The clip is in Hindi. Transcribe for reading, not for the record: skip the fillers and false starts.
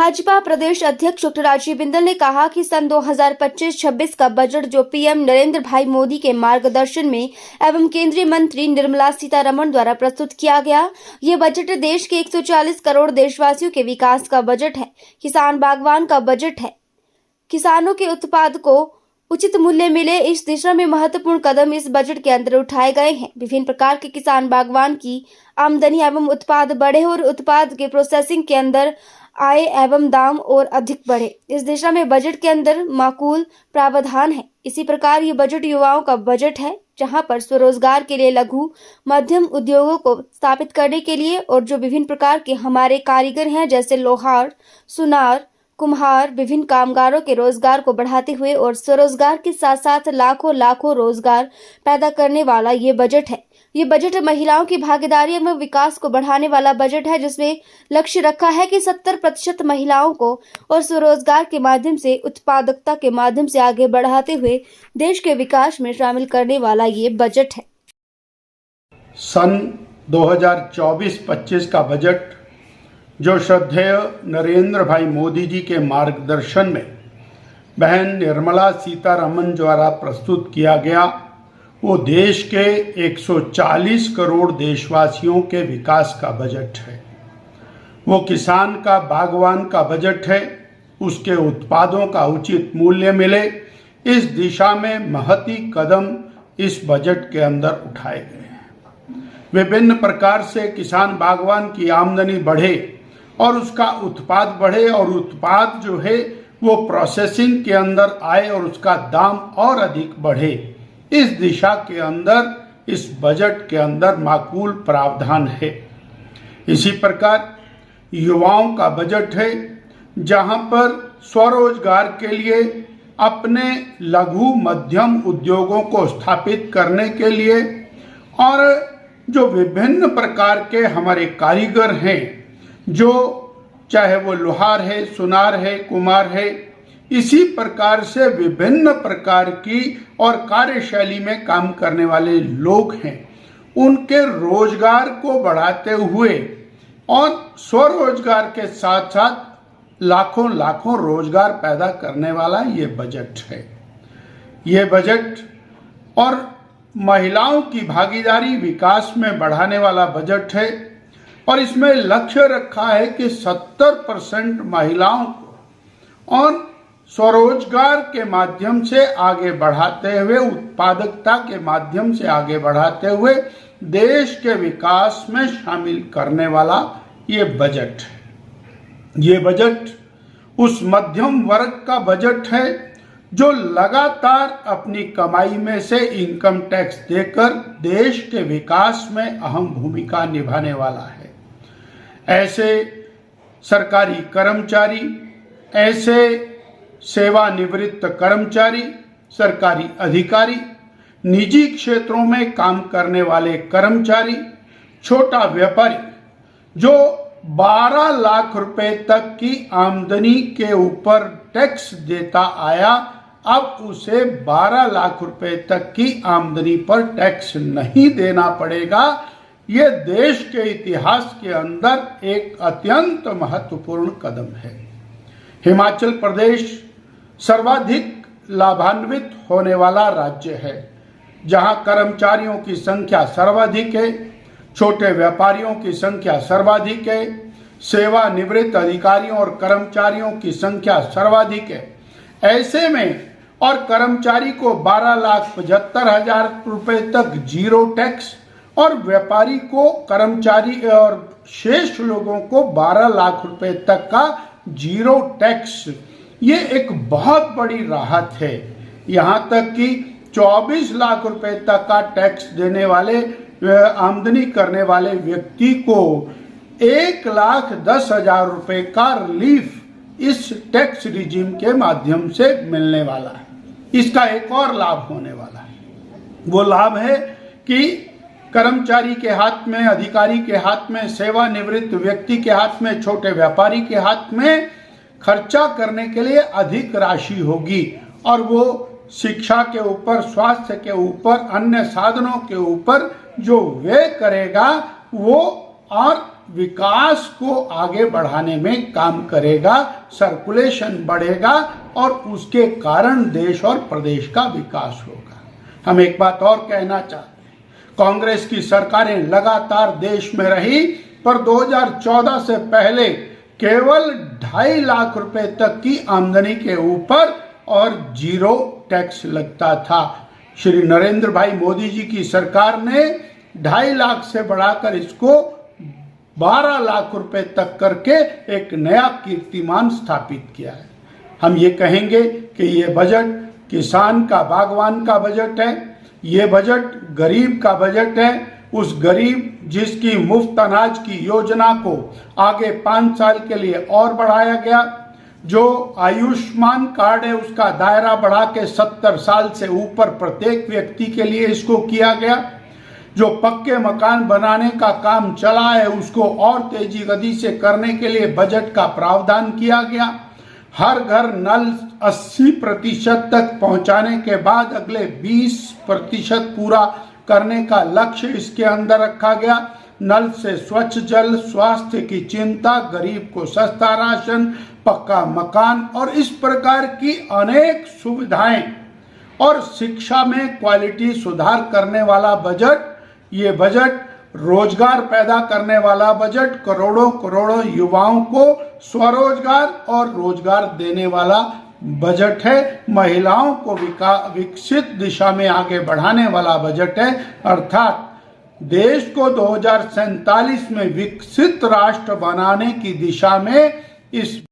भाजपा प्रदेश अध्यक्ष डॉक्टर राजीव बिंदल ने कहा कि सन 2025-26 का बजट जो पीएम नरेंद्र भाई मोदी के मार्गदर्शन में एवं केंद्रीय मंत्री निर्मला सीतारमण द्वारा प्रस्तुत किया गया, ये बजट देश के 140 करोड़ देशवासियों के विकास का बजट है। किसान बागवान का बजट है। किसानों के उत्पाद को उचित मूल्य मिले, इस दिशा में महत्वपूर्ण कदम इस बजट के अंदर उठाए गए हैं। विभिन्न प्रकार के किसान बागवान की आमदनी एवं उत्पाद बढ़े और उत्पाद के प्रोसेसिंग के अंदर आय एवं दाम और अधिक बढ़े, इस दिशा में बजट के अंदर माकूल प्रावधान है। इसी प्रकार ये बजट युवाओं का बजट है, जहां पर स्वरोजगार के लिए लघु मध्यम उद्योगों को स्थापित करने के लिए और जो विभिन्न प्रकार के हमारे कारीगर हैं जैसे लोहार, सुनार, कुम्हार, विभिन्न कामगारों के रोजगार को बढ़ाते हुए और स्वरोजगार के साथ साथ लाखों रोजगार पैदा करने वाला ये बजट है। ये बजट महिलाओं की भागीदारी एवं विकास को बढ़ाने वाला बजट है, जिसमें लक्ष्य रखा है कि 70% महिलाओं को और स्वरोजगार के माध्यम से उत्पादकता के माध्यम से आगे बढ़ाते हुए देश के विकास में शामिल करने वाला ये बजट है। सन 2024-25 का बजट जो श्रद्धेय नरेंद्र भाई मोदी जी के मार्गदर्शन में बहन निर्मला सीतारमण द्वारा प्रस्तुत किया गया, वो देश के 140 करोड़ देशवासियों के विकास का बजट है। वो किसान का बागवान का बजट है। उसके उत्पादों का उचित मूल्य मिले, इस दिशा में महती कदम इस बजट के अंदर उठाए गए हैं। विभिन्न प्रकार से किसान बागवान की आमदनी बढ़े और उसका उत्पाद बढ़े और उत्पाद जो है वो प्रोसेसिंग के अंदर आए और उसका दाम और अधिक बढ़े, इस दिशा के अंदर इस बजट के अंदर माकूल प्रावधान है। इसी प्रकार युवाओं का बजट है, जहां पर स्वरोजगार के लिए अपने लघु मध्यम उद्योगों को स्थापित करने के लिए और जो विभिन्न प्रकार के हमारे कारीगर हैं, जो चाहे वो लोहार है, सुनार है, कुम्हार है, इसी प्रकार से विभिन्न प्रकार की और कार्यशैली में काम करने वाले लोग हैं, उनके रोजगार को बढ़ाते हुए और स्वरोजगार के साथ साथ लाखों रोजगार पैदा करने वाला ये बजट है। ये बजट और महिलाओं की भागीदारी विकास में बढ़ाने वाला बजट है और इसमें लक्ष्य रखा है कि 70% महिलाओं को और स्वरोजगार के माध्यम से आगे बढ़ाते हुए, उत्पादकता के माध्यम से आगे बढ़ाते हुए देश के विकास में शामिल करने वाला ये बजट है। ये बजट उस मध्यम वर्ग का बजट है जो लगातार अपनी कमाई में से इनकम टैक्स देकर देश के विकास में अहम भूमिका निभाने वाला है। ऐसे सरकारी कर्मचारी, ऐसे सेवानिवृत्त कर्मचारी, सरकारी अधिकारी, निजी क्षेत्रों में काम करने वाले कर्मचारी, छोटा व्यापारी जो 12 लाख रुपए तक की आमदनी के ऊपर टैक्स देता आया, अब उसे 12 लाख रुपए तक की आमदनी पर टैक्स नहीं देना पड़ेगा। ये देश के इतिहास के अंदर एक अत्यंत महत्वपूर्ण कदम है। हिमाचल प्रदेश सर्वाधिक लाभान्वित होने वाला राज्य है, जहां कर्मचारियों की संख्या सर्वाधिक है, छोटे व्यापारियों की संख्या सर्वाधिक है, सेवानिवृत्त अधिकारियों और कर्मचारियों की संख्या सर्वाधिक है। ऐसे में और कर्मचारी को 12,75,000 रुपए तक जीरो टैक्स और व्यापारी को, कर्मचारी और शेष लोगों को 12 लाख रुपए तक का जीरो टैक्स, ये एक बहुत बड़ी राहत है। यहाँ तक कि 24 लाख रुपए तक का टैक्स देने वाले, आमदनी करने वाले व्यक्ति को 1,10,000 रुपए का रिलीफ इस टैक्स रिजीम के माध्यम से मिलने वाला है। इसका एक और लाभ होने वाला है। वो लाभ है कि कर्मचारी के हाथ में, अधिकारी के हाथ में, सेवानिवृत्त व्यक्ति के हाथ में, छोटे व्यापारी के हाथ में खर्चा करने के लिए अधिक राशि होगी और वो शिक्षा के ऊपर, स्वास्थ्य के ऊपर, अन्य साधनों के ऊपर जो व्यय करेगा वो और विकास को आगे बढ़ाने में काम करेगा, सर्कुलेशन बढ़ेगा और उसके कारण देश और प्रदेश का विकास होगा। हम एक बात और कहना चाहते हैं, कांग्रेस की सरकारें लगातार देश में रही, पर 2014 से पहले केवल 2.5 लाख रुपए तक की आमदनी के ऊपर और जीरो टैक्स लगता था। श्री नरेंद्र भाई मोदी जी की सरकार ने 2.5 लाख से बढ़ाकर इसको 12 लाख रुपए तक करके एक नया कीर्तिमान स्थापित किया है। हम ये कहेंगे कि ये बजट किसान का, बागवान का बजट है, ये बजट गरीब का बजट है। उस गरीब जिसकी मुफ्त अनाज की योजना को आगे 5 साल के लिए और बढ़ाया गया, जो आयुष्मान कार्ड है उसका दायरा बढ़ा के 70 साल से ऊपर प्रत्येक व्यक्ति के लिए इसको किया गया, जो पक्के मकान बनाने का काम चला है उसको और तेजी गति से करने के लिए बजट का प्रावधान किया गया। हर घर नल 80% तक पहुंचाने के बाद अगले 20% पूरा करने का लक्ष्य इसके अंदर रखा गया। नल से स्वच्छ जल, स्वास्थ्य की चिंता, गरीब को सस्ता राशन, पक्का मकान और इस प्रकार की अनेक सुविधाएं और शिक्षा में क्वालिटी सुधार करने वाला बजट, ये बजट रोजगार पैदा करने वाला बजट, करोड़ों करोड़ों युवाओं को स्वरोजगार और रोजगार देने वाला बजट है। महिलाओं को विकसित दिशा में आगे बढ़ाने वाला बजट है। अर्थात देश को 2047 में विकसित राष्ट्र बनाने की दिशा में इस